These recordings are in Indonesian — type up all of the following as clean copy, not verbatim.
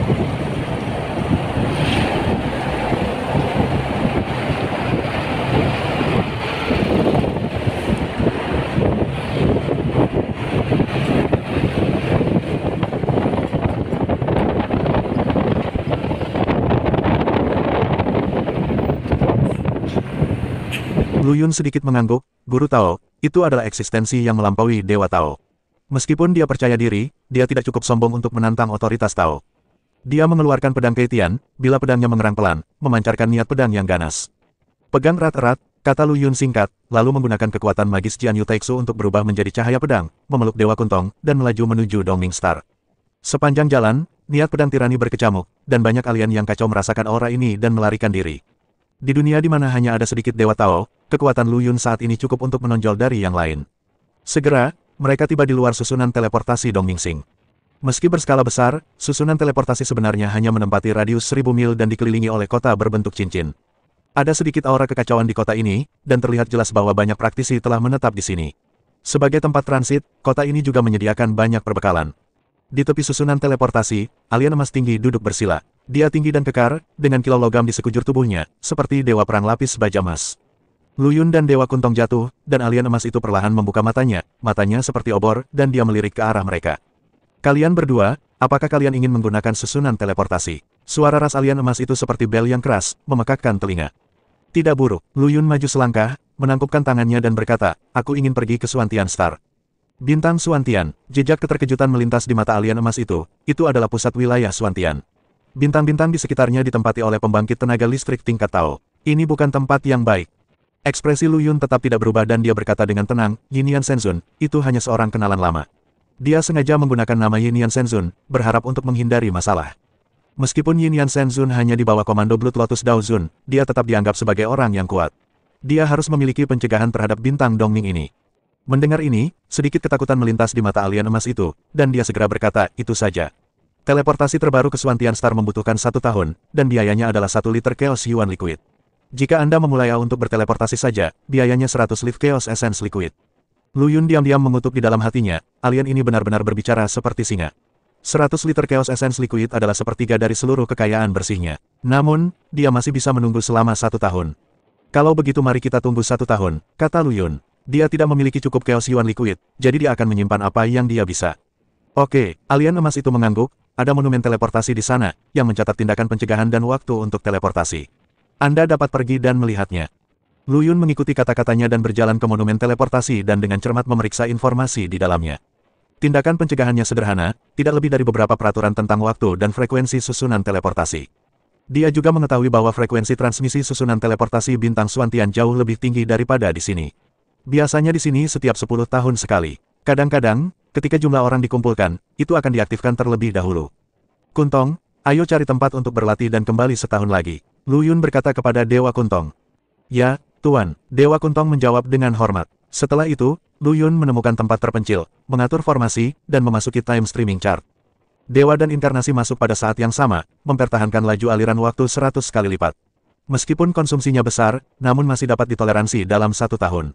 Lu Yun sedikit mengangguk, Guru Tao, itu adalah eksistensi yang melampaui Dewa Tao. Meskipun dia percaya diri, dia tidak cukup sombong untuk menantang otoritas Tao. Dia mengeluarkan pedang Keitian, bila pedangnya mengerang pelan, memancarkan niat pedang yang ganas. Pegang erat-erat, kata Lu Yun singkat, lalu menggunakan kekuatan magis Jian Yu Taixu untuk berubah menjadi cahaya pedang, memeluk Dewa Kuntong, dan melaju menuju Dongming Star. Sepanjang jalan, niat pedang tirani berkecamuk, dan banyak alien yang kacau merasakan aura ini dan melarikan diri. Di dunia di mana hanya ada sedikit Dewa Tao, kekuatan Lu Yun saat ini cukup untuk menonjol dari yang lain. Segera, mereka tiba di luar susunan teleportasi Dongmingsing. Meski berskala besar, susunan teleportasi sebenarnya hanya menempati radius 1000 mil dan dikelilingi oleh kota berbentuk cincin. Ada sedikit aura kekacauan di kota ini, dan terlihat jelas bahwa banyak praktisi telah menetap di sini. Sebagai tempat transit, kota ini juga menyediakan banyak perbekalan. Di tepi susunan teleportasi, alien emas tinggi duduk bersila. Dia tinggi dan kekar, dengan kilau logam di sekujur tubuhnya, seperti dewa perang lapis baja emas. Lu Yun dan Dewa Kuntong jatuh, dan alien emas itu perlahan membuka matanya seperti obor, dan dia melirik ke arah mereka. Kalian berdua, apakah kalian ingin menggunakan susunan teleportasi? Suara ras alien emas itu seperti bel yang keras, memekakkan telinga. Tidak buruk, Lu Yun maju selangkah, menangkupkan tangannya dan berkata, aku ingin pergi ke Suantian Star. Bintang Suantian, jejak keterkejutan melintas di mata alien emas itu adalah pusat wilayah Suantian. Bintang-bintang di sekitarnya ditempati oleh pembangkit tenaga listrik tingkat Tao. Ini bukan tempat yang baik. Ekspresi Lu Yun tetap tidak berubah dan dia berkata dengan tenang, Yinian Shenzun, itu hanya seorang kenalan lama. Dia sengaja menggunakan nama Yinian Shenzun, berharap untuk menghindari masalah. Meskipun Yinian Shenzun hanya di bawah komando Blood Lotus Daozun, dia tetap dianggap sebagai orang yang kuat. Dia harus memiliki pencegahan terhadap bintang Dongming ini. Mendengar ini, sedikit ketakutan melintas di mata alien emas itu, dan dia segera berkata, itu saja. Teleportasi terbaru ke Suantian Star membutuhkan 1 tahun, dan biayanya adalah 1 liter Chaos Yuan Liquid. Jika Anda memulai untuk berteleportasi saja, biayanya 100 lift Chaos Essence Liquid. Lu Yun diam-diam mengutuk di dalam hatinya, alien ini benar-benar berbicara seperti singa. 100 liter Chaos Essence Liquid adalah sepertiga dari seluruh kekayaan bersihnya. Namun, dia masih bisa menunggu selama 1 tahun. Kalau begitu mari kita tunggu 1 tahun, kata Lu Yun. Dia tidak memiliki cukup Chaos Yuan Liquid, jadi dia akan menyimpan apa yang dia bisa. Oke, alien emas itu mengangguk. Ada monumen teleportasi di sana, yang mencatat tindakan pencegahan dan waktu untuk teleportasi. Anda dapat pergi dan melihatnya. Lu Yun mengikuti kata-katanya dan berjalan ke monumen teleportasi dan dengan cermat memeriksa informasi di dalamnya. Tindakan pencegahannya sederhana, tidak lebih dari beberapa peraturan tentang waktu dan frekuensi susunan teleportasi. Dia juga mengetahui bahwa frekuensi transmisi susunan teleportasi bintang Suantian jauh lebih tinggi daripada di sini. Biasanya di sini setiap 10 tahun sekali. Kadang-kadang, ketika jumlah orang dikumpulkan, itu akan diaktifkan terlebih dahulu. Kuntong, ayo cari tempat untuk berlatih dan kembali setahun lagi. Lu Yun berkata kepada Dewa Kuntong. Ya, Tuan. Dewa Kuntong menjawab dengan hormat. Setelah itu, Lu Yun menemukan tempat terpencil, mengatur formasi, dan memasuki time streaming chart. Dewa dan inkarnasi masuk pada saat yang sama, mempertahankan laju aliran waktu 100 kali lipat. Meskipun konsumsinya besar, namun masih dapat ditoleransi dalam 1 tahun.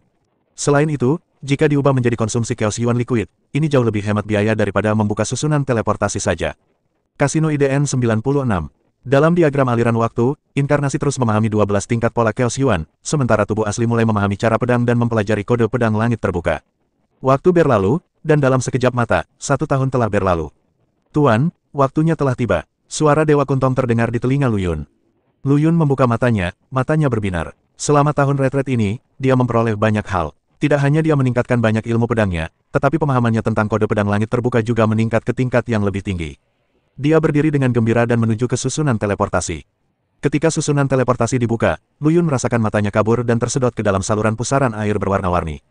Selain itu, jika diubah menjadi konsumsi Chaos Yuan Liquid, ini jauh lebih hemat biaya daripada membuka susunan teleportasi saja. Kasino IDN 96. Dalam diagram aliran waktu, inkarnasi terus memahami 12 tingkat pola Chaos Yuan, sementara tubuh asli mulai memahami cara pedang dan mempelajari kode pedang langit terbuka. Waktu berlalu, dan dalam sekejap mata, 1 tahun telah berlalu. Tuan, waktunya telah tiba. Suara Dewa Kuntong terdengar di telinga Lu Yun. Lu Yun membuka matanya berbinar. Selama tahun retret ini, dia memperoleh banyak hal. Tidak hanya dia meningkatkan banyak ilmu pedangnya, tetapi pemahamannya tentang kode pedang langit terbuka juga meningkat ke tingkat yang lebih tinggi. Dia berdiri dengan gembira dan menuju ke susunan teleportasi. Ketika susunan teleportasi dibuka, Lu Yun merasakan matanya kabur dan tersedot ke dalam saluran pusaran air berwarna-warni.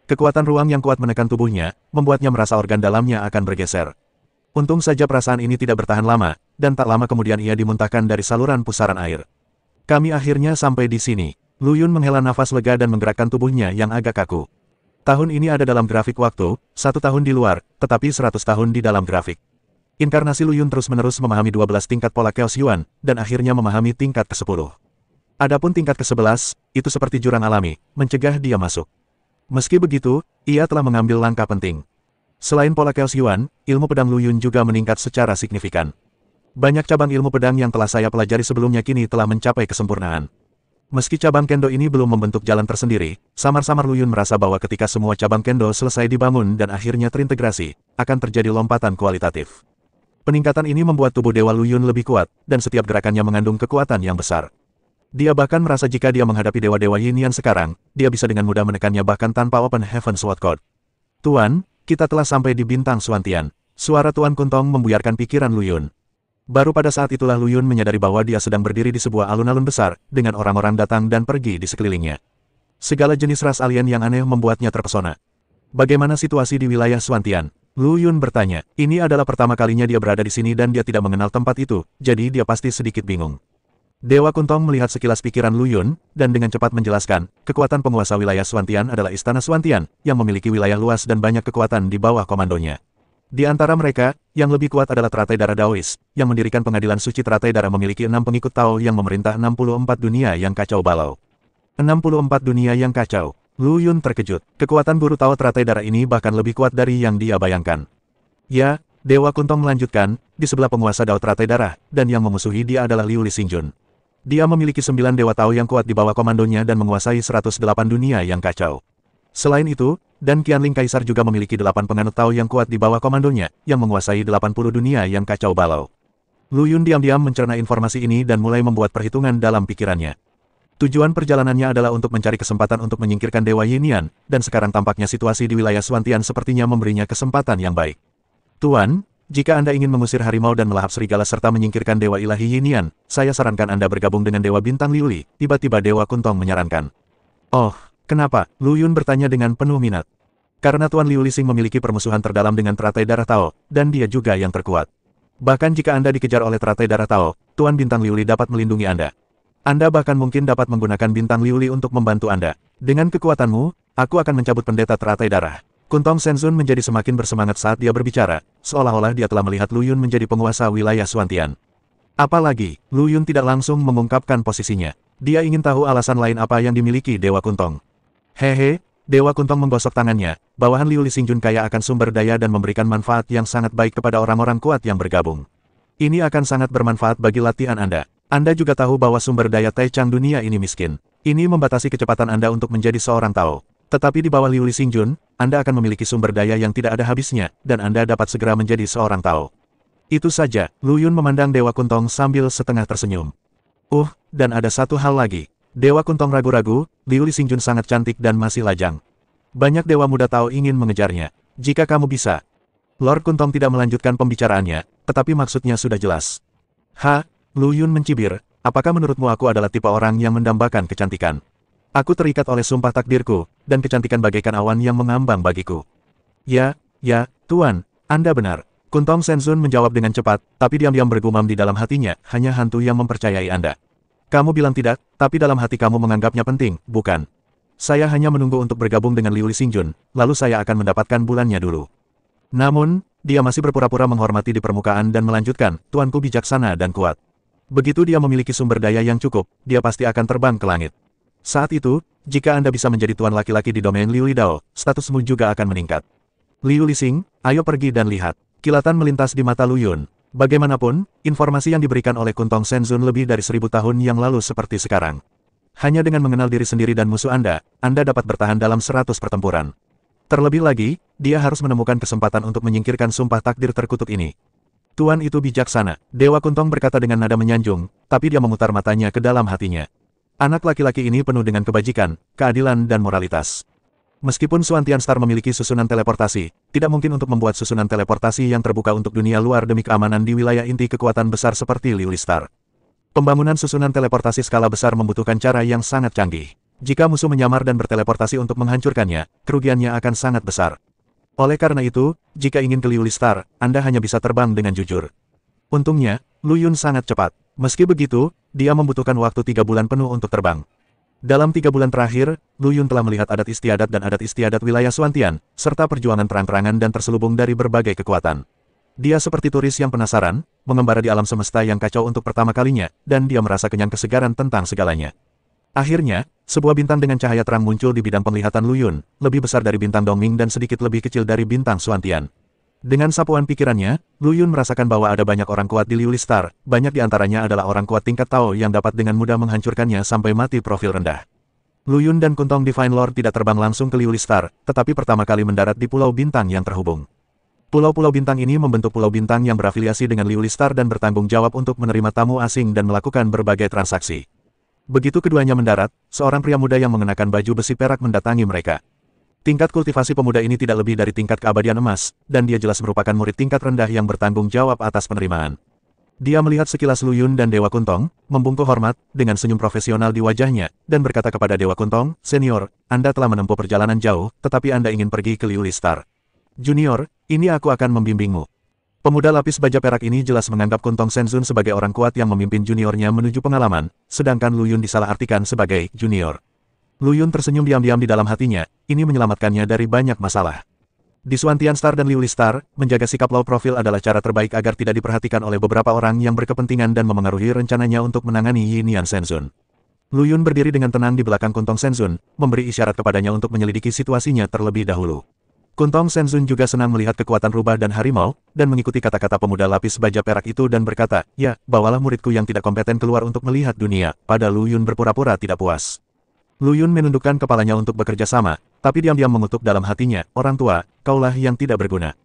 Kekuatan ruang yang kuat menekan tubuhnya, membuatnya merasa organ dalamnya akan bergeser. Untung saja perasaan ini tidak bertahan lama, dan tak lama kemudian ia dimuntahkan dari saluran pusaran air. Kami akhirnya sampai di sini. Lu Yun menghela nafas lega dan menggerakkan tubuhnya yang agak kaku. Tahun ini ada dalam grafik waktu, 1 tahun di luar, tetapi 100 tahun di dalam grafik. Inkarnasi Lu Yun terus-menerus memahami 12 tingkat pola Chaos Yuan, dan akhirnya memahami tingkat ke-10. Adapun tingkat ke-11, itu seperti jurang alami, mencegah dia masuk. Meski begitu, ia telah mengambil langkah penting. Selain pola Chaos Yuan, ilmu pedang Lu Yun juga meningkat secara signifikan. Banyak cabang ilmu pedang yang telah saya pelajari sebelumnya kini telah mencapai kesempurnaan. Meski cabang kendo ini belum membentuk jalan tersendiri, samar-samar Lu Yun merasa bahwa ketika semua cabang kendo selesai dibangun dan akhirnya terintegrasi, akan terjadi lompatan kualitatif. Peningkatan ini membuat tubuh Dewa Lu Yun lebih kuat, dan setiap gerakannya mengandung kekuatan yang besar. Dia bahkan merasa jika dia menghadapi dewa-dewa Yinyan sekarang, dia bisa dengan mudah menekannya bahkan tanpa Open Heaven Sword Code. Tuan, kita telah sampai di bintang Xuantian. Suara Tuan Kuntong membuyarkan pikiran Lu Yun. Baru pada saat itulah Lu Yun menyadari bahwa dia sedang berdiri di sebuah alun-alun besar, dengan orang-orang datang dan pergi di sekelilingnya. Segala jenis ras alien yang aneh membuatnya terpesona. Bagaimana situasi di wilayah Xuantian? Lu Yun bertanya. Ini adalah pertama kalinya dia berada di sini dan dia tidak mengenal tempat itu, jadi dia pasti sedikit bingung. Dewa Kuntong melihat sekilas pikiran Lu Yun, dan dengan cepat menjelaskan, kekuatan penguasa wilayah Xuantian adalah Istana Xuantian, yang memiliki wilayah luas dan banyak kekuatan di bawah komandonya. Di antara mereka, yang lebih kuat adalah teratai darah Daois, yang mendirikan pengadilan suci teratai darah memiliki 6 pengikut Tao yang memerintah 64 dunia yang kacau balau. 64 dunia yang kacau. Lu Yun terkejut. Kekuatan guru Tao teratai darah ini bahkan lebih kuat dari yang dia bayangkan. Ya, Dewa Kuntong melanjutkan, di sebelah penguasa Dao teratai darah, dan yang memusuhi dia adalah Liu Lixingjun. Dia memiliki 9 dewa Tao yang kuat di bawah komandonya dan menguasai 108 dunia yang kacau. Selain itu, dan Qianling Kaisar juga memiliki 8 penganut Tao yang kuat di bawah komandonya, yang menguasai 80 dunia yang kacau balau. Lu Yun diam-diam mencerna informasi ini dan mulai membuat perhitungan dalam pikirannya. Tujuan perjalanannya adalah untuk mencari kesempatan untuk menyingkirkan Dewa Yinyan, dan sekarang tampaknya situasi di wilayah Xuantian sepertinya memberinya kesempatan yang baik. Tuan, jika Anda ingin mengusir harimau dan melahap serigala serta menyingkirkan Dewa Ilahi Yinyan, saya sarankan Anda bergabung dengan Dewa Bintang Liuli, tiba-tiba Dewa Kuntong menyarankan. Oh, kenapa? Lu Yun bertanya dengan penuh minat. Karena Tuan Liu Lixing memiliki permusuhan terdalam dengan teratai darah Tao, dan dia juga yang terkuat. Bahkan jika Anda dikejar oleh teratai darah Tao, Tuan Bintang Liuli dapat melindungi Anda. Anda bahkan mungkin dapat menggunakan Bintang Liuli untuk membantu Anda. Dengan kekuatanmu, aku akan mencabut pendeta teratai darah. Kuntong Shenzun menjadi semakin bersemangat saat dia berbicara, seolah-olah dia telah melihat Lu Yun menjadi penguasa wilayah Xuantian. Apalagi, Lu Yun tidak langsung mengungkapkan posisinya. Dia ingin tahu alasan lain apa yang dimiliki Dewa Kuntong. Hehe, Dewa Kuntong menggosok tangannya, bawahan Liu Lixingjun kaya akan sumber daya dan memberikan manfaat yang sangat baik kepada orang-orang kuat yang bergabung. Ini akan sangat bermanfaat bagi latihan Anda. Anda juga tahu bahwa sumber daya Taichang dunia ini miskin. Ini membatasi kecepatan Anda untuk menjadi seorang Tao. Tetapi di bawah Liu Lixingjun, Anda akan memiliki sumber daya yang tidak ada habisnya, dan Anda dapat segera menjadi seorang Tao. Itu saja, Lu Yun memandang Dewa Kuntong sambil setengah tersenyum. Dan ada satu hal lagi. Dewa Kuntong ragu-ragu, Liu Lixingjun sangat cantik dan masih lajang. Banyak dewa muda Tao ingin mengejarnya. Jika kamu bisa. Lord Kuntong tidak melanjutkan pembicaraannya, tetapi maksudnya sudah jelas. Lu Yun mencibir, apakah menurutmu aku adalah tipe orang yang mendambakan kecantikan? Aku terikat oleh sumpah takdirku, dan kecantikan bagaikan awan yang mengambang bagiku. Ya, Tuan, Anda benar. Kuntong Shenzun menjawab dengan cepat, tapi diam-diam bergumam di dalam hatinya, hanya hantu yang mempercayai Anda. Kamu bilang tidak, tapi dalam hati kamu menganggapnya penting, bukan? Saya hanya menunggu untuk bergabung dengan Liu Lixingjun, lalu saya akan mendapatkan bulannya dulu. Namun, dia masih berpura-pura menghormati di permukaan dan melanjutkan, tuanku bijaksana dan kuat. Begitu dia memiliki sumber daya yang cukup, dia pasti akan terbang ke langit. Saat itu, jika Anda bisa menjadi tuan laki-laki di domain Liu Lidao, statusmu juga akan meningkat. Liu Lixing, ayo pergi dan lihat. Kilatan melintas di mata Lu Yun. Bagaimanapun, informasi yang diberikan oleh Kuntong Shenzun lebih dari 1000 tahun yang lalu seperti sekarang. Hanya dengan mengenal diri sendiri dan musuh Anda dapat bertahan dalam 100 pertempuran. Terlebih lagi, dia harus menemukan kesempatan untuk menyingkirkan sumpah takdir terkutuk ini. Tuan itu bijaksana, Dewa Kuntong berkata dengan nada menyanjung, tapi dia memutar matanya ke dalam hatinya. Anak laki-laki ini penuh dengan kebajikan, keadilan dan moralitas. Meskipun Xuantian Star memiliki susunan teleportasi, tidak mungkin untuk membuat susunan teleportasi yang terbuka untuk dunia luar demi keamanan di wilayah inti kekuatan besar seperti Liuli Star. Pembangunan susunan teleportasi skala besar membutuhkan cara yang sangat canggih. Jika musuh menyamar dan berteleportasi untuk menghancurkannya, kerugiannya akan sangat besar. Oleh karena itu, jika ingin ke Liuli Star, Anda hanya bisa terbang dengan jujur. Untungnya, Lu Yun sangat cepat. Meski begitu, dia membutuhkan waktu 3 bulan penuh untuk terbang. Dalam 3 bulan terakhir, Lu Yun telah melihat adat istiadat dan adat istiadat wilayah Xuantian, serta perjuangan terang-terangan dan terselubung dari berbagai kekuatan. Dia seperti turis yang penasaran, mengembara di alam semesta yang kacau untuk pertama kalinya, dan dia merasa kenyang kesegaran tentang segalanya. Akhirnya, sebuah bintang dengan cahaya terang muncul di bidang penglihatan Lu Yun, lebih besar dari bintang Dongming dan sedikit lebih kecil dari bintang Xuantian. Dengan sapuan pikirannya, Lu Yun merasakan bahwa ada banyak orang kuat di Liuli Star, banyak di antaranya adalah orang kuat tingkat Tao yang dapat dengan mudah menghancurkannya sampai mati profil rendah. Lu Yun dan Kuntong Divine Lord tidak terbang langsung ke Liuli Star, tetapi pertama kali mendarat di Pulau Bintang yang terhubung. Pulau-pulau bintang ini membentuk pulau bintang yang berafiliasi dengan Liuli Star dan bertanggung jawab untuk menerima tamu asing dan melakukan berbagai transaksi. Begitu keduanya mendarat, seorang pria muda yang mengenakan baju besi perak mendatangi mereka. Tingkat kultivasi pemuda ini tidak lebih dari tingkat keabadian emas, dan dia jelas merupakan murid tingkat rendah yang bertanggung jawab atas penerimaan. Dia melihat sekilas Lu Yun dan Dewa Kuntong, membungkuk hormat, dengan senyum profesional di wajahnya, dan berkata kepada Dewa Kuntong, "Senior, Anda telah menempuh perjalanan jauh, tetapi Anda ingin pergi ke Liuli Star. Junior, ini aku akan membimbingmu." Pemuda lapis baja perak ini jelas menganggap Kuntong Senzun sebagai orang kuat yang memimpin juniornya menuju pengalaman, sedangkan Lu Yun disalahartikan sebagai junior. Lu Yun tersenyum diam-diam di dalam hatinya, ini menyelamatkannya dari banyak masalah. Di Suantian Star dan Liuli Star, menjaga sikap low profile adalah cara terbaik agar tidak diperhatikan oleh beberapa orang yang berkepentingan dan memengaruhi rencananya untuk menangani Yinian Senzun. Lu Yun berdiri dengan tenang di belakang Kuntong Senzun, memberi isyarat kepadanya untuk menyelidiki situasinya terlebih dahulu. Kuntong Senzun juga senang melihat kekuatan rubah dan harimau, dan mengikuti kata-kata pemuda lapis baja perak itu dan berkata, "Ya, bawalah muridku yang tidak kompeten keluar untuk melihat dunia." Pada Lu Yun berpura-pura tidak puas. Lu Yun menundukkan kepalanya untuk bekerja sama, tapi diam-diam mengutuk dalam hatinya, "Orang tua, kaulah yang tidak berguna."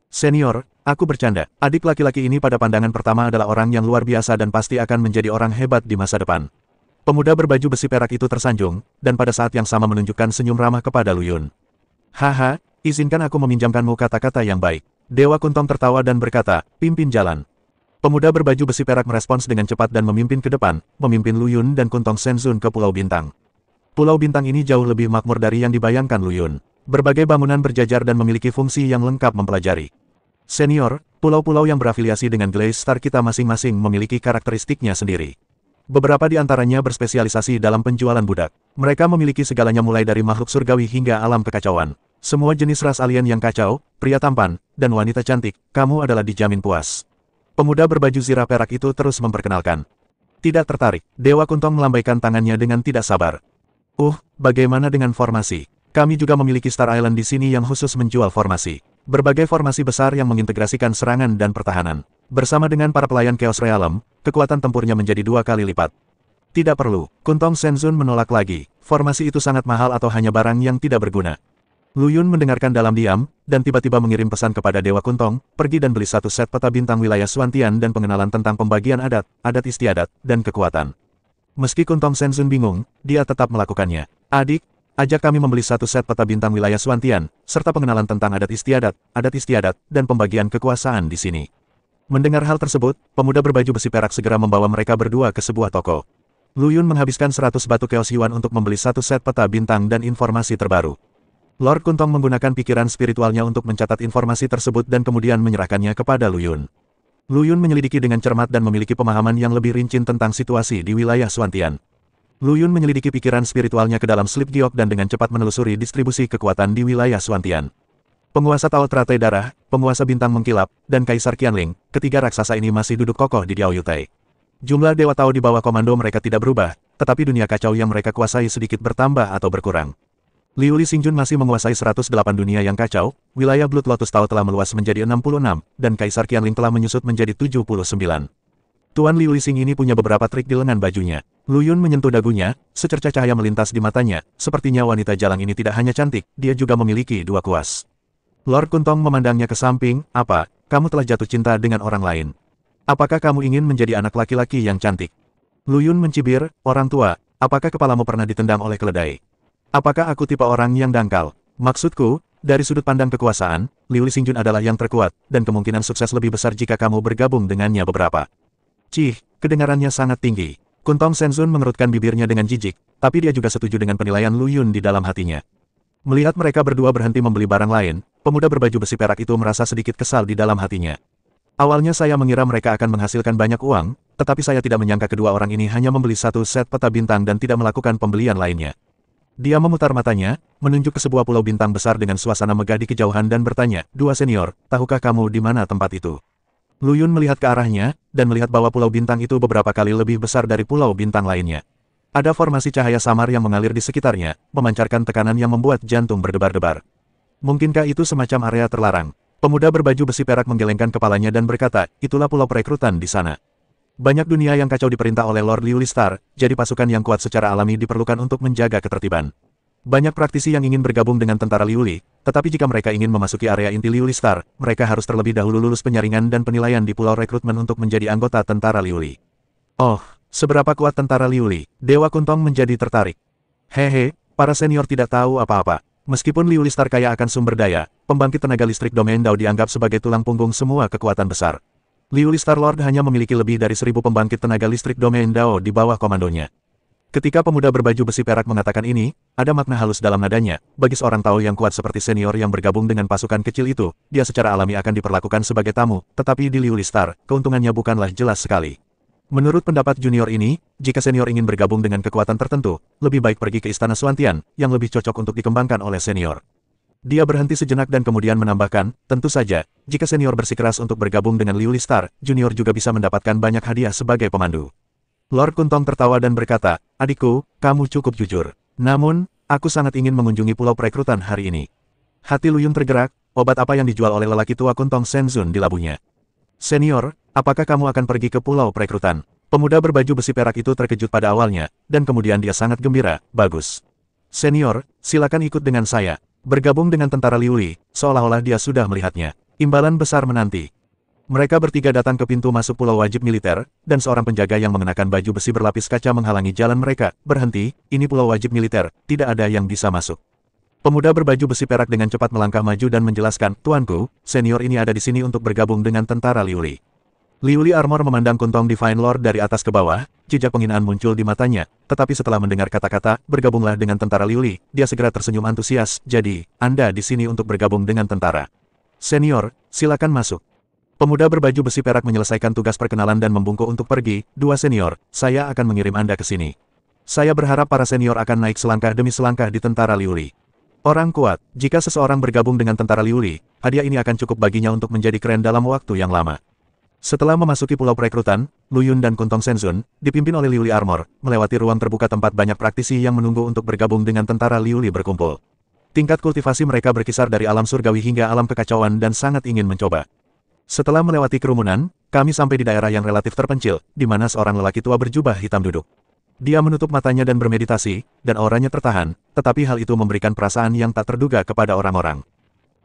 "Senior, aku bercanda. Adik laki-laki ini pada pandangan pertama adalah orang yang luar biasa dan pasti akan menjadi orang hebat di masa depan." Pemuda berbaju besi perak itu tersanjung, dan pada saat yang sama menunjukkan senyum ramah kepada Lu Yun. "Haha, izinkan aku meminjamkanmu kata-kata yang baik." Dewa Kuntong tertawa dan berkata, "Pimpin jalan." Pemuda berbaju besi perak merespons dengan cepat dan memimpin ke depan, memimpin Lu Yun dan Kuntong Senzun ke Pulau Bintang. Pulau Bintang ini jauh lebih makmur dari yang dibayangkan Lu Yun. Berbagai bangunan berjajar dan memiliki fungsi yang lengkap mempelajari. "Senior, pulau-pulau yang berafiliasi dengan Glaze Star kita masing-masing memiliki karakteristiknya sendiri. Beberapa di antaranya berspesialisasi dalam penjualan budak. Mereka memiliki segalanya mulai dari makhluk surgawi hingga alam kekacauan. Semua jenis ras alien yang kacau, pria tampan, dan wanita cantik, kamu adalah dijamin puas." Pemuda berbaju zirah perak itu terus memperkenalkan. "Tidak tertarik." Dewa Kuntong melambaikan tangannya dengan tidak sabar. Bagaimana dengan formasi? Kami juga memiliki Star Island di sini yang khusus menjual formasi. Berbagai formasi besar yang mengintegrasikan serangan dan pertahanan. Bersama dengan para pelayan Chaos Realm, kekuatan tempurnya menjadi 2 kali lipat. "Tidak perlu." Kuntong Senzun menolak lagi. Formasi itu sangat mahal atau hanya barang yang tidak berguna. Lu Yun mendengarkan dalam diam, dan tiba-tiba mengirim pesan kepada Dewa Kuntong, "Pergi dan beli 1 set peta bintang wilayah Suantian dan pengenalan tentang pembagian adat, adat istiadat, dan kekuatan." Meski Kuntong Senzun bingung, dia tetap melakukannya. "Adik, ajak kami membeli 1 set peta bintang wilayah Suantian, serta pengenalan tentang adat istiadat, dan pembagian kekuasaan di sini." Mendengar hal tersebut, pemuda berbaju besi perak segera membawa mereka berdua ke sebuah toko. Lu Yun menghabiskan 100 batu Chaos Yuan untuk membeli 1 set peta bintang dan informasi terbaru. Lord Kuntong menggunakan pikiran spiritualnya untuk mencatat informasi tersebut dan kemudian menyerahkannya kepada Lu Yun. Lu Yun menyelidiki dengan cermat dan memiliki pemahaman yang lebih rinci tentang situasi di wilayah Suantian. Lu Yun menyelidiki pikiran spiritualnya ke dalam slip giok dan dengan cepat menelusuri distribusi kekuatan di wilayah Suantian. Penguasa Tao Teratai Darah, penguasa bintang mengkilap, dan Kaisar Qianling, ketiga raksasa ini masih duduk kokoh di Diao Yutai. Jumlah Dewa Tao di bawah komando mereka tidak berubah, tetapi dunia kacau yang mereka kuasai sedikit bertambah atau berkurang. Liu Li Xingjun masih menguasai 108 dunia yang kacau, wilayah Blood Lotus Tao telah meluas menjadi 66, dan Kaisar Qianling telah menyusut menjadi 79. Tuan Liu Li Xing ini punya beberapa trik di lengan bajunya. Lu Yun menyentuh dagunya, secercah cahaya melintas di matanya, sepertinya wanita jalang ini tidak hanya cantik, dia juga memiliki 2 kuas. Lord Kuntong memandangnya ke samping, "Apa, kamu telah jatuh cinta dengan orang lain? Apakah kamu ingin menjadi anak laki-laki yang cantik?" Lu Yun mencibir, "Orang tua, apakah kepalamu pernah ditendang oleh keledai? Apakah aku tipe orang yang dangkal? Maksudku, dari sudut pandang kekuasaan, Liu Li Xingjun adalah yang terkuat, dan kemungkinan sukses lebih besar jika kamu bergabung dengannya beberapa." "Cih, kedengarannya sangat tinggi." Kuntong Senzun mengerutkan bibirnya dengan jijik, tapi dia juga setuju dengan penilaian Lu Yun di dalam hatinya. Melihat mereka berdua berhenti membeli barang lain, pemuda berbaju besi perak itu merasa sedikit kesal di dalam hatinya. "Awalnya saya mengira mereka akan menghasilkan banyak uang, tetapi saya tidak menyangka kedua orang ini hanya membeli 1 set peta bintang dan tidak melakukan pembelian lainnya." Dia memutar matanya, menunjuk ke sebuah pulau bintang besar dengan suasana megah di kejauhan dan bertanya, "Dua senior, tahukah kamu di mana tempat itu?" Lu Yun melihat ke arahnya, dan melihat bahwa pulau bintang itu beberapa kali lebih besar dari pulau bintang lainnya. Ada formasi cahaya samar yang mengalir di sekitarnya, memancarkan tekanan yang membuat jantung berdebar-debar. Mungkinkah itu semacam area terlarang? Pemuda berbaju besi perak menggelengkan kepalanya dan berkata, itulah pulau perekrutan di sana. Banyak dunia yang kacau diperintah oleh Lord Liu Listar, jadi pasukan yang kuat secara alami diperlukan untuk menjaga ketertiban. Banyak praktisi yang ingin bergabung dengan tentara Liu Li, tetapi jika mereka ingin memasuki area inti Liu Listar, mereka harus terlebih dahulu lulus penyaringan dan penilaian di pulau rekrutmen untuk menjadi anggota tentara Liu Li. Oh, seberapa kuat tentara Liu Li? Dewa Kuntong menjadi tertarik. Hehe, para senior tidak tahu apa-apa. Meskipun Liu Listar kaya akan sumber daya, pembangkit tenaga listrik domain Dao dianggap sebagai tulang punggung semua kekuatan besar. Liu Listar Lord hanya memiliki lebih dari 1000 pembangkit tenaga listrik domain Dao di bawah komandonya. Ketika pemuda berbaju besi perak mengatakan ini, ada makna halus dalam nadanya. Bagi seorang Tao yang kuat seperti senior yang bergabung dengan pasukan kecil itu, dia secara alami akan diperlakukan sebagai tamu, tetapi di Liu Listar, keuntungannya bukanlah jelas sekali. Menurut pendapat junior ini, jika senior ingin bergabung dengan kekuatan tertentu, lebih baik pergi ke Istana Suantian, yang lebih cocok untuk dikembangkan oleh senior. Dia berhenti sejenak dan kemudian menambahkan, tentu saja, jika senior bersikeras untuk bergabung dengan Liu Listar, junior juga bisa mendapatkan banyak hadiah sebagai pemandu. Lord Kuntong tertawa dan berkata, adikku, kamu cukup jujur. Namun, aku sangat ingin mengunjungi pulau perekrutan hari ini. Hati Luyun tergerak, obat apa yang dijual oleh lelaki tua Kuntong Shenzun di labuhnya. Senior, apakah kamu akan pergi ke pulau perekrutan? Pemuda berbaju besi perak itu terkejut pada awalnya, dan kemudian dia sangat gembira, bagus. Senior, silakan ikut dengan saya. Bergabung dengan tentara Liu Li, seolah-olah dia sudah melihatnya. Imbalan besar menanti. Mereka bertiga datang ke pintu masuk pulau wajib militer, dan seorang penjaga yang mengenakan baju besi berlapis kaca menghalangi jalan mereka. Berhenti, ini pulau wajib militer, tidak ada yang bisa masuk. Pemuda berbaju besi perak dengan cepat melangkah maju dan menjelaskan, Tuanku, senior ini ada di sini untuk bergabung dengan tentara Liu Li. Liu Li Armor memandang Kuntong Divine Lord dari atas ke bawah, jejak penghinaan muncul di matanya, tetapi setelah mendengar kata-kata, bergabunglah dengan tentara Liu Li, dia segera tersenyum antusias, jadi, Anda di sini untuk bergabung dengan tentara. Senior, silakan masuk. Pemuda berbaju besi perak menyelesaikan tugas perkenalan dan membungkuk untuk pergi. Dua senior, saya akan mengirim Anda ke sini. Saya berharap para senior akan naik selangkah demi selangkah di tentara Liu Li. Orang kuat, jika seseorang bergabung dengan tentara Liu Li, hadiah ini akan cukup baginya untuk menjadi keren dalam waktu yang lama. Setelah memasuki pulau perekrutan, Luyun dan Kuntong Shenzun, dipimpin oleh Liu Li Armor, melewati ruang terbuka tempat banyak praktisi yang menunggu untuk bergabung dengan tentara Liu Li berkumpul. Tingkat kultivasi mereka berkisar dari alam surgawi hingga alam kekacauan dan sangat ingin mencoba. Setelah melewati kerumunan, kami sampai di daerah yang relatif terpencil, di mana seorang lelaki tua berjubah hitam duduk. Dia menutup matanya dan bermeditasi, dan auranya tertahan, tetapi hal itu memberikan perasaan yang tak terduga kepada orang-orang.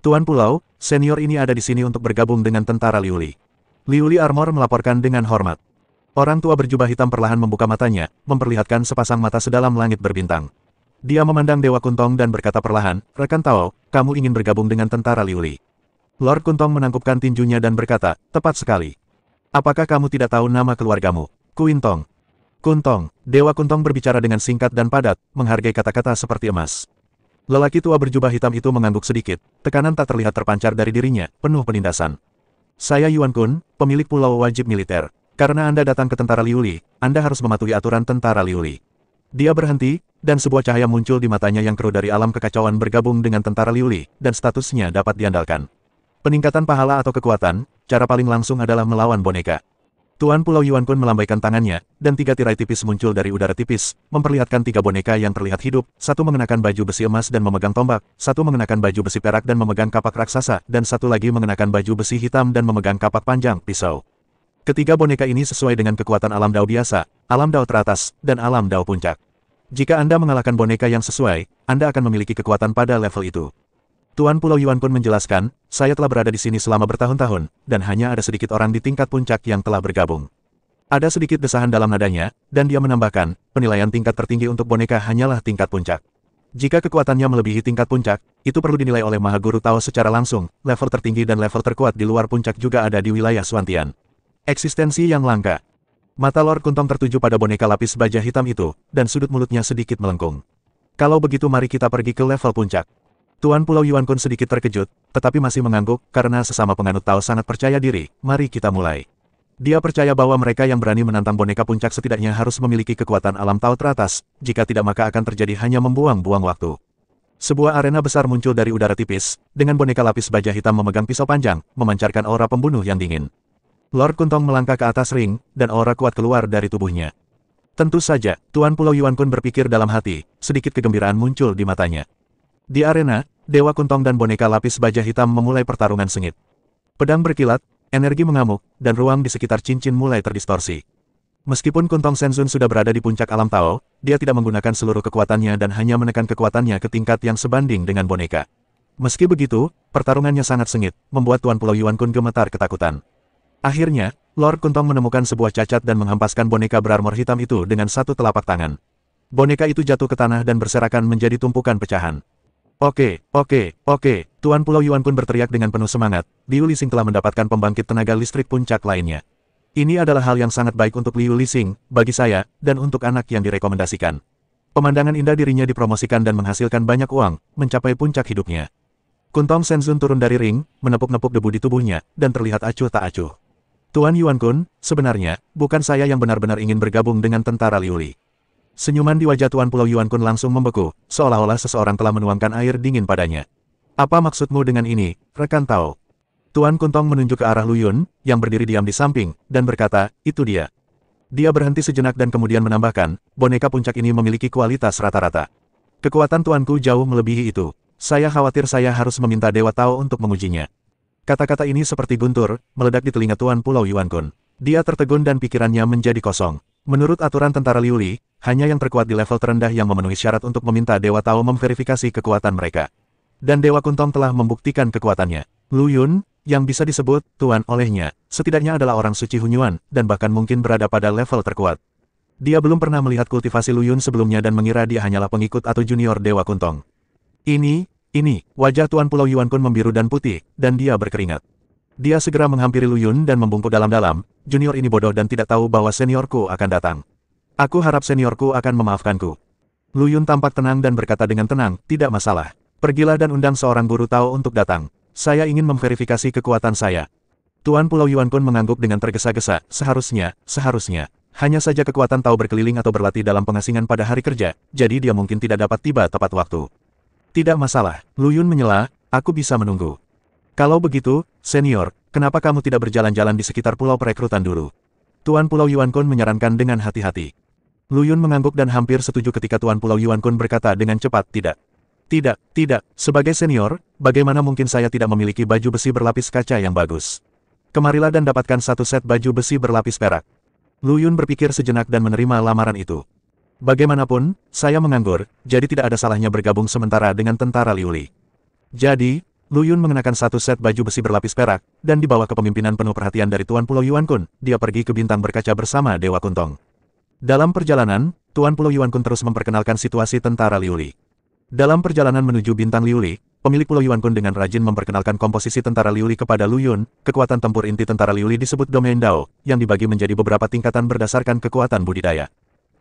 Tuan Pulau, senior ini ada di sini untuk bergabung dengan tentara Liu Li. Liu Li Armor melaporkan dengan hormat. Orang tua berjubah hitam perlahan membuka matanya, memperlihatkan sepasang mata sedalam langit berbintang. Dia memandang Dewa Kuntong dan berkata perlahan, rekan Tao, kamu ingin bergabung dengan tentara Liu Li. Lord Kuntong menangkupkan tinjunya dan berkata, tepat sekali. Apakah kamu tidak tahu nama keluargamu? Kuintong. Kuntong, Dewa Kuntong berbicara dengan singkat dan padat, menghargai kata-kata seperti emas. Lelaki tua berjubah hitam itu mengangguk sedikit, tekanan tak terlihat terpancar dari dirinya, penuh penindasan. Saya Yuan Kun, pemilik pulau wajib militer. Karena Anda datang ke tentara Liu Li, Anda harus mematuhi aturan tentara Liu Li. Dia berhenti, dan sebuah cahaya muncul di matanya yang keruh dari alam kekacauan bergabung dengan tentara Liu Li, dan statusnya dapat diandalkan. Peningkatan pahala atau kekuatan, cara paling langsung adalah melawan boneka. Tuan Pulau Yuan Kun melambaikan tangannya, dan 3 tirai tipis muncul dari udara tipis, memperlihatkan 3 boneka yang terlihat hidup, satu mengenakan baju besi emas dan memegang tombak, satu mengenakan baju besi perak dan memegang kapak raksasa, dan satu lagi mengenakan baju besi hitam dan memegang kapak panjang, pisau. Ketiga boneka ini sesuai dengan kekuatan alam Dao biasa, alam Dao teratas, dan alam Dao puncak. Jika Anda mengalahkan boneka yang sesuai, Anda akan memiliki kekuatan pada level itu. Tuan Pulau Yuan Kun menjelaskan, saya telah berada di sini selama bertahun-tahun, dan hanya ada sedikit orang di tingkat puncak yang telah bergabung. Ada sedikit desahan dalam nadanya, dan dia menambahkan, penilaian tingkat tertinggi untuk boneka hanyalah tingkat puncak. Jika kekuatannya melebihi tingkat puncak, itu perlu dinilai oleh Maha Guru Tao secara langsung, level tertinggi dan level terkuat di luar puncak juga ada di wilayah Suantian. Eksistensi yang langka. Mata Lord Kuntong tertuju pada boneka lapis baja hitam itu, dan sudut mulutnya sedikit melengkung. Kalau begitu mari kita pergi ke level puncak. Tuan Pulau Yuan Kun sedikit terkejut, tetapi masih mengangguk, karena sesama penganut Tao sangat percaya diri, mari kita mulai. Dia percaya bahwa mereka yang berani menantang boneka puncak setidaknya harus memiliki kekuatan alam Tao teratas, jika tidak maka akan terjadi hanya membuang-buang waktu. Sebuah arena besar muncul dari udara tipis, dengan boneka lapis baja hitam memegang pisau panjang, memancarkan aura pembunuh yang dingin. Lord Kuntong melangkah ke atas ring, dan aura kuat keluar dari tubuhnya. Tentu saja, Tuan Pulau Yuan Kun berpikir dalam hati, sedikit kegembiraan muncul di matanya. Di arena, Dewa Kuntong dan boneka lapis baja hitam memulai pertarungan sengit. Pedang berkilat, energi mengamuk, dan ruang di sekitar cincin mulai terdistorsi. Meskipun Kuntong Senzun sudah berada di puncak alam Tao, dia tidak menggunakan seluruh kekuatannya dan hanya menekan kekuatannya ke tingkat yang sebanding dengan boneka. Meski begitu, pertarungannya sangat sengit, membuat Tuan Pulau Yuan Kun gemetar ketakutan. Akhirnya, Lord Kuntong menemukan sebuah cacat dan menghempaskan boneka berarmor hitam itu dengan satu telapak tangan. Boneka itu jatuh ke tanah dan berserakan menjadi tumpukan pecahan. Oke. Tuan Pulau Yuan Kun berteriak dengan penuh semangat, Liu Lixing telah mendapatkan pembangkit tenaga listrik puncak lainnya. Ini adalah hal yang sangat baik untuk Liu Lixing, bagi saya, dan untuk anak yang direkomendasikan. Pemandangan indah dirinya dipromosikan dan menghasilkan banyak uang, mencapai puncak hidupnya. Kuntong Senzun turun dari ring, menepuk-nepuk debu di tubuhnya, dan terlihat acuh tak acuh. Tuan Yuan Kun, sebenarnya, bukan saya yang benar-benar ingin bergabung dengan tentara Liu Li. Senyuman di wajah Tuan Pulau Yuan Kun langsung membeku, seolah-olah seseorang telah menuangkan air dingin padanya. Apa maksudmu dengan ini, rekan Tao? Tuan Kuntong menunjuk ke arah Lu Yun, yang berdiri diam di samping, dan berkata, itu dia. Dia berhenti sejenak dan kemudian menambahkan, boneka puncak ini memiliki kualitas rata-rata. Kekuatan tuanku jauh melebihi itu. Saya khawatir saya harus meminta Dewa Tao untuk mengujinya. Kata-kata ini seperti guntur, meledak di telinga Tuan Pulau Yuan Kun. Dia tertegun dan pikirannya menjadi kosong. Menurut aturan tentara Liu Li, hanya yang terkuat di level terendah yang memenuhi syarat untuk meminta Dewa Tao memverifikasi kekuatan mereka. Dan Dewa Kuntong telah membuktikan kekuatannya. Lu Yun, yang bisa disebut Tuan olehnya, setidaknya adalah orang suci Hunyuan, dan bahkan mungkin berada pada level terkuat. Dia belum pernah melihat kultivasi Lu Yun sebelumnya dan mengira dia hanyalah pengikut atau junior Dewa Kuntong. Ini, wajah Tuan Pulau Yuan Kun membiru dan putih, dan dia berkeringat. Dia segera menghampiri Lu Yun dan membungkuk dalam-dalam, junior ini bodoh dan tidak tahu bahwa seniorku akan datang. Aku harap seniorku akan memaafkanku. Lu Yun tampak tenang dan berkata dengan tenang, tidak masalah. Pergilah dan undang seorang guru Tao untuk datang. Saya ingin memverifikasi kekuatan saya. Tuan Pulau Yuan Kun mengangguk dengan tergesa-gesa, seharusnya. Hanya saja kekuatan Tao berkeliling atau berlatih dalam pengasingan pada hari kerja, jadi dia mungkin tidak dapat tiba tepat waktu. Tidak masalah, Lu Yun menyela, aku bisa menunggu. Kalau begitu, senior, kenapa kamu tidak berjalan-jalan di sekitar pulau perekrutan dulu? Tuan Pulau Yuan Kun menyarankan dengan hati-hati. Lu Yun mengangguk dan hampir setuju ketika Tuan Pulau Yuan Kun berkata dengan cepat tidak. Tidak, sebagai senior, bagaimana mungkin saya tidak memiliki baju besi berlapis kaca yang bagus? Kemarilah dan dapatkan satu set baju besi berlapis perak. Lu Yun berpikir sejenak dan menerima lamaran itu. Bagaimanapun, saya menganggur, jadi tidak ada salahnya bergabung sementara dengan tentara Liu Li. Jadi, Lu Yun mengenakan satu set baju besi berlapis perak, dan di bawah kepemimpinan penuh perhatian dari Tuan Pulau Yuan Kun, dia pergi ke bintang berkaca bersama Dewa Kuntong. Dalam perjalanan, Tuan Pulau Yuan Kun terus memperkenalkan situasi tentara Liu Li. Dalam perjalanan menuju bintang Liu Li, pemilik Pulau Yuan Kun dengan rajin memperkenalkan komposisi tentara Liu Li kepada Lu Yun. Kekuatan tempur inti tentara Liu Li disebut Domain Dao, yang dibagi menjadi beberapa tingkatan berdasarkan kekuatan budidaya.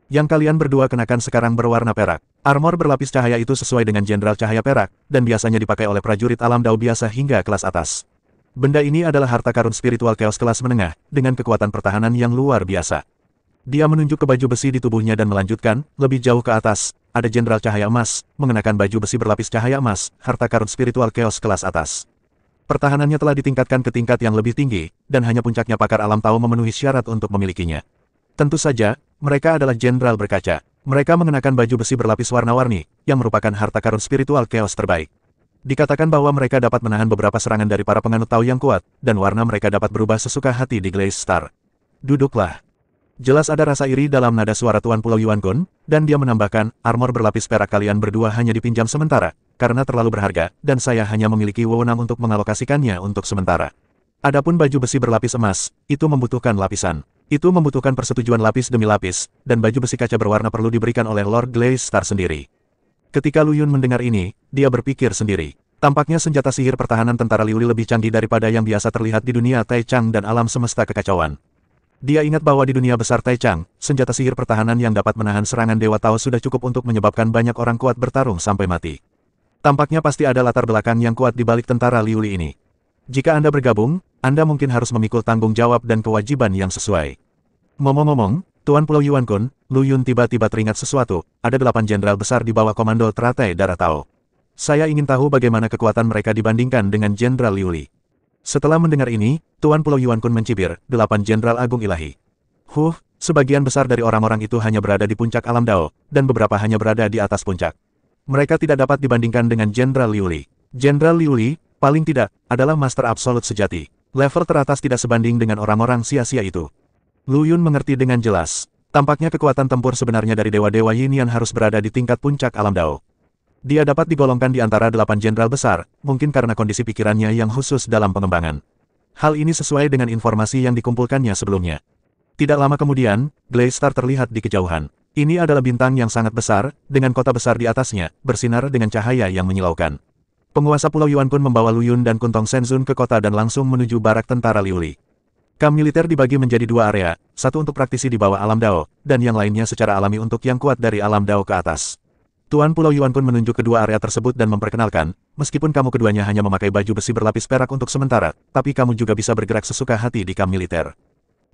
Yang kalian berdua kenakan sekarang berwarna perak. Armor berlapis cahaya itu sesuai dengan Jenderal Cahaya Perak, dan biasanya dipakai oleh prajurit alam Dao biasa hingga kelas atas. Benda ini adalah harta karun spiritual Chaos kelas menengah, dengan kekuatan pertahanan yang luar biasa. Dia menunjuk ke baju besi di tubuhnya dan melanjutkan, lebih jauh ke atas, ada Jenderal Cahaya Emas, mengenakan baju besi berlapis cahaya emas, harta karun spiritual Chaos kelas atas. Pertahanannya telah ditingkatkan ke tingkat yang lebih tinggi, dan hanya puncaknya pakar alam Tao memenuhi syarat untuk memilikinya. Tentu saja, mereka adalah Jenderal Berkaca. Mereka mengenakan baju besi berlapis warna-warni, yang merupakan harta karun spiritual Chaos terbaik. Dikatakan bahwa mereka dapat menahan beberapa serangan dari para penganut Tao yang kuat, dan warna mereka dapat berubah sesuka hati di Glaze Star. Duduklah. Jelas ada rasa iri dalam nada suara Tuan Pulau Yuan Kun, dan dia menambahkan, armor berlapis perak kalian berdua hanya dipinjam sementara, karena terlalu berharga, dan saya hanya memiliki wewenang untuk mengalokasikannya untuk sementara. Adapun baju besi berlapis emas, itu membutuhkan lapisan. Itu membutuhkan persetujuan lapis demi lapis, dan baju besi kaca berwarna perlu diberikan oleh Lord Glaze Star sendiri. Ketika Lu Yun mendengar ini, dia berpikir sendiri. Tampaknya senjata sihir pertahanan tentara Liu Li lebih canggih daripada yang biasa terlihat di dunia Taichang dan alam semesta kekacauan. Dia ingat bahwa di dunia besar Taichang, senjata sihir pertahanan yang dapat menahan serangan Dewa Tao sudah cukup untuk menyebabkan banyak orang kuat bertarung sampai mati. Tampaknya pasti ada latar belakang yang kuat di balik tentara Liu Li ini. Jika Anda bergabung, Anda mungkin harus memikul tanggung jawab dan kewajiban yang sesuai. Ngomong-ngomong, Tuan Pulau Yuan Kun, Lu Yun tiba-tiba teringat sesuatu, ada 8 jenderal besar di bawah komando teratai darah Tao. Saya ingin tahu bagaimana kekuatan mereka dibandingkan dengan Jenderal Liu Li. Setelah mendengar ini, Tuan Pulau Yuan Kun mencibir, 8 jenderal agung ilahi. Sebagian besar dari orang-orang itu hanya berada di puncak alam Dao, dan beberapa hanya berada di atas puncak. Mereka tidak dapat dibandingkan dengan Jenderal Liu Li. Jenderal Liu Li, paling tidak, adalah Master Absolut sejati. Level teratas tidak sebanding dengan orang-orang sia-sia itu. Lu Yun mengerti dengan jelas. Tampaknya kekuatan tempur sebenarnya dari dewa-dewa Yinian harus berada di tingkat puncak alam Dao. Dia dapat digolongkan di antara 8 jenderal besar, mungkin karena kondisi pikirannya yang khusus dalam pengembangan. Hal ini sesuai dengan informasi yang dikumpulkannya sebelumnya. Tidak lama kemudian, Glade Star terlihat di kejauhan. Ini adalah bintang yang sangat besar, dengan kota besar di atasnya, bersinar dengan cahaya yang menyilaukan. Penguasa Pulau Yuan pun membawa Lu Yun dan Kuntong Shenzun ke kota dan langsung menuju barak tentara Liuli. Kamp militer dibagi menjadi 2 area, satu untuk praktisi di bawah alam Dao, dan yang lainnya secara alami untuk yang kuat dari alam Dao ke atas. Tuan Pulau Yuan pun menunjuk kedua area tersebut dan memperkenalkan, meskipun kamu keduanya hanya memakai baju besi berlapis perak untuk sementara, tapi kamu juga bisa bergerak sesuka hati di kamp militer.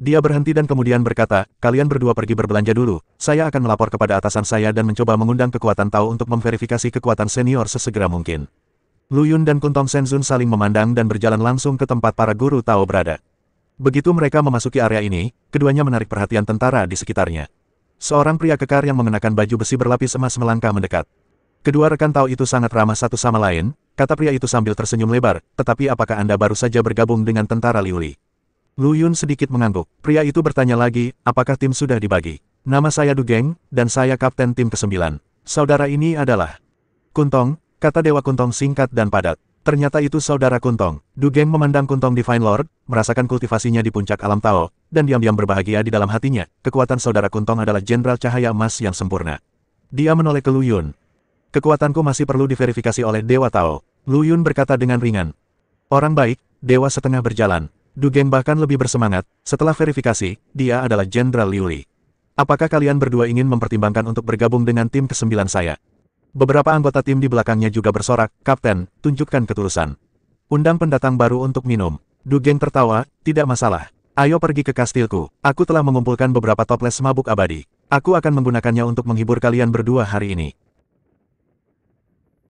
Dia berhenti dan kemudian berkata, kalian berdua pergi berbelanja dulu, saya akan melapor kepada atasan saya dan mencoba mengundang kekuatan Tao untuk memverifikasi kekuatan senior sesegera mungkin. Lu Yun dan Kuntong Shenzun saling memandang dan berjalan langsung ke tempat para guru Tao berada. Begitu mereka memasuki area ini, keduanya menarik perhatian tentara di sekitarnya. Seorang pria kekar yang mengenakan baju besi berlapis emas melangkah mendekat. Kedua rekan Tao itu sangat ramah satu sama lain, kata pria itu sambil tersenyum lebar, tetapi apakah Anda baru saja bergabung dengan tentara Liuli? Lu Yun sedikit mengangguk. Pria itu bertanya lagi, apakah tim sudah dibagi? Nama saya Du Geng, dan saya kapten tim ke-9. Saudara ini adalah Kuntong, kata Dewa Kuntong singkat dan padat. Ternyata itu saudara Kuntong. Du Geng memandang Kuntong Divine Lord, merasakan kultivasinya di puncak alam Tao, dan diam-diam berbahagia di dalam hatinya. Kekuatan saudara Kuntong adalah jenderal cahaya emas yang sempurna. Dia menoleh ke Lu Yun. Kekuatanku masih perlu diverifikasi oleh Dewa Tao. Lu Yun berkata dengan ringan. Orang baik, Dewa setengah berjalan. Du Geng bahkan lebih bersemangat, setelah verifikasi, dia adalah Jenderal Liuli. Apakah kalian berdua ingin mempertimbangkan untuk bergabung dengan tim ke-9 saya? Beberapa anggota tim di belakangnya juga bersorak, Kapten, tunjukkan ketulusan. Undang pendatang baru untuk minum. Du Geng tertawa, tidak masalah. Ayo pergi ke kastilku. Aku telah mengumpulkan beberapa toples mabuk abadi. Aku akan menggunakannya untuk menghibur kalian berdua hari ini.